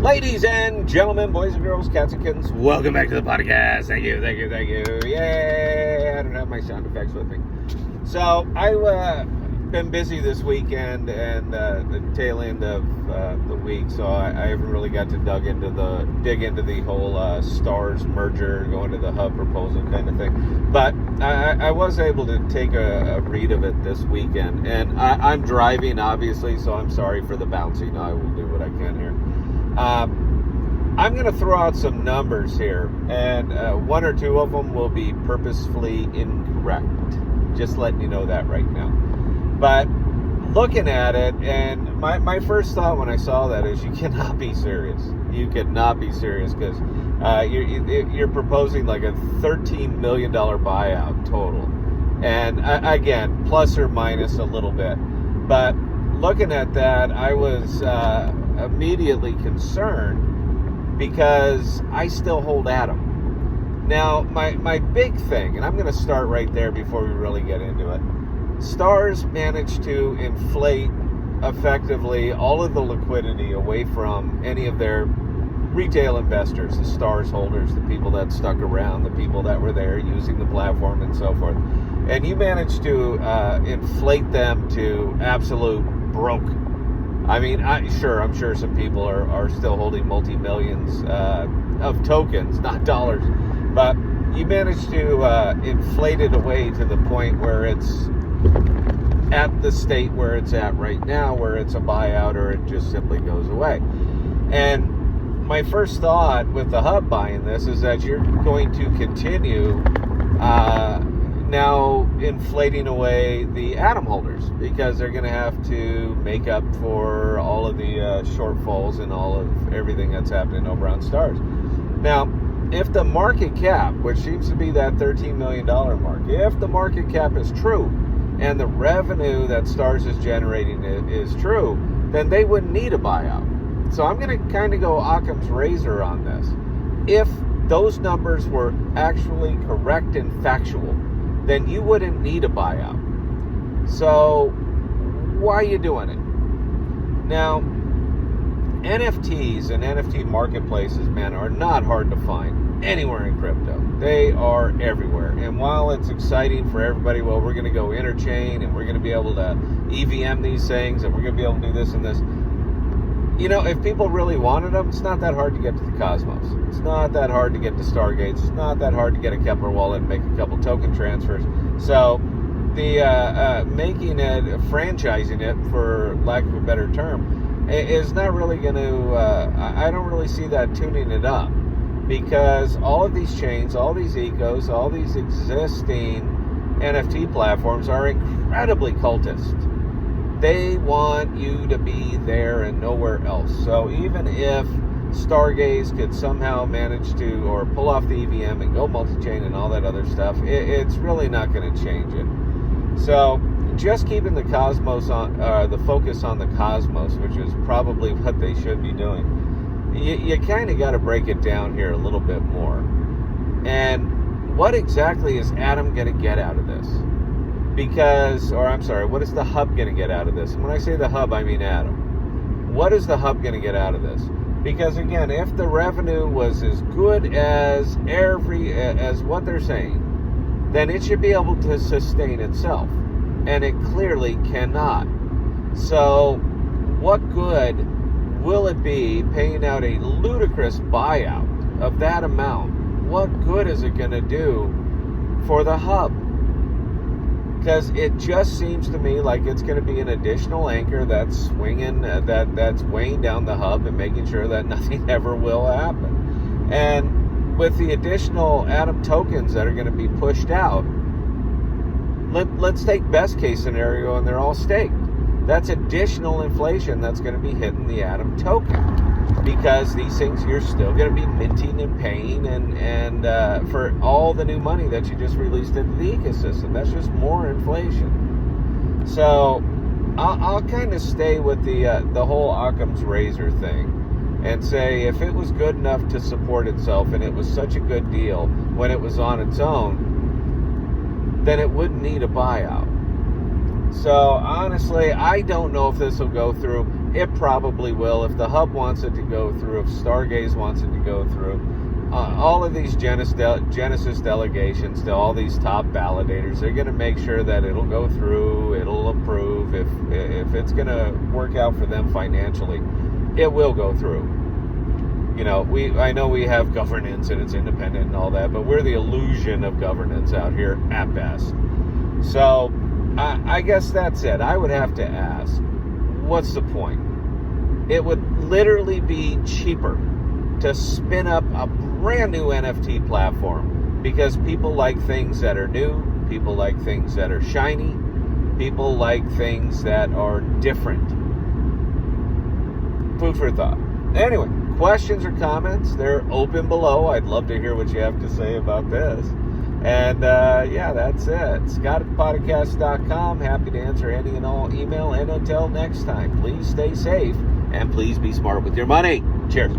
Ladies and gentlemen, boys and girls, cats and kittens, welcome back to the podcast. Thank you. Yay! I don't have my sound effects with me. So, I've been busy this weekend and the tail end of the week, so I haven't really got to dig into the whole Stars merger, go into the hub proposal kind of thing. But I was able to take a read of it this weekend, and I'm driving, obviously, so I'm sorry for the bouncing. I will do what I can here. I'm going to throw out some numbers here, and one or two of them will be purposefully incorrect. Just letting you know that right now. But looking at it, and my first thought when I saw that is you cannot be serious. You cannot be serious because you're proposing like a $13 million buyout total. And again, plus or minus a little bit. But looking at that, I was immediately concerned because I still hold Adam. Now, my big thing, and I'm going to start right there before we really get into it, Stars managed to inflate effectively all of the liquidity away from any of their retail investors, the Stars holders, the people that stuck around, the people that were there using the platform and so forth. And you managed to inflate them to absolute broke. I mean, I'm sure some people are still holding multi-millions of tokens, not dollars, but you managed to inflate it away to the point where it's at the state where it's at right now, where it's a buyout or it just simply goes away. And my first thought with the hub buying this is that you're going to continue now inflating away the Atom holders because they're going to have to make up for all of the shortfalls and all of everything that's happening over on Stars. Now, if the market cap, which seems to be that $13 million mark, if the market cap is true and the revenue that Stars is generating is true, then they wouldn't need a buyout. So I'm going to kind of go Occam's razor on this. If those numbers were actually correct and factual, then you wouldn't need a buyout. So why are you doing it? Now, NFTs and NFT marketplaces, man, are not hard to find anywhere in crypto. They are everywhere. And while it's exciting for everybody, well, we're going to go interchain and we're going to be able to EVM these things and we're going to be able to do this and this. You know, if people really wanted them, it's not that hard to get to the Cosmos. It's not that hard to get to Stargates. It's not that hard to get a Kepler wallet and make a couple token transfers. So the making it, franchising it, for lack of a better term, is not really going to, I don't really see that tuning it up. Because all of these chains, all these ecos, all these existing NFT platforms are incredibly cultist. They want you to be there and nowhere else. So even if Stargaze could somehow manage to, or pull off the EVM and go multi-chain and all that other stuff, it's really not going to change it. So just keeping the Cosmos on, the focus on the Cosmos, which is probably what they should be doing, you kind of got to break it down here a little bit more. And what exactly is Atom going to get out of this? What is the hub going to get out of this? And when I say the hub, I mean Atom. What is the hub going to get out of this? Because again, if the revenue was as good as what they're saying, then it should be able to sustain itself. And it clearly cannot. So what good will it be paying out a ludicrous buyout of that amount? What good is it going to do for the hub? Because it just seems to me like it's going to be an additional anchor that's swinging, that's weighing down the hub and making sure that nothing ever will happen. And with the additional Atom tokens that are going to be pushed out, let's take best case scenario and they're all staked. That's additional inflation that's going to be hitting the Atom token. Because these things you're still going to be minting and paying and for all the new money that you just released into the ecosystem. That's just more inflation. So I'll kind of stay with the whole Occam's razor thing and say if it was good enough to support itself and it was such a good deal when it was on its own, then it wouldn't need a buyout. So honestly, I don't know if this will go through. It probably will. If the hub wants it to go through, if Stargaze wants it to go through, all of these Genesis delegations to all these top validators, they're going to make sure that it'll go through, it'll approve. If it's going to work out for them financially, it will go through. You know, I know we have governance and it's independent and all that, but we're the illusion of governance out here at best. So I guess that's it. I would have to ask, what's the point? It would literally be cheaper to spin up a brand new NFT platform because people like things that are new, people like things that are shiny, people like things that are different. Food for thought. Anyway, questions or comments, they're open below. I'd love to hear what you have to say about this. And yeah, that's it. Scott at thepodcast.com. Happy to answer any and all email. And until next time, please stay safe and please be smart with your money. Cheers.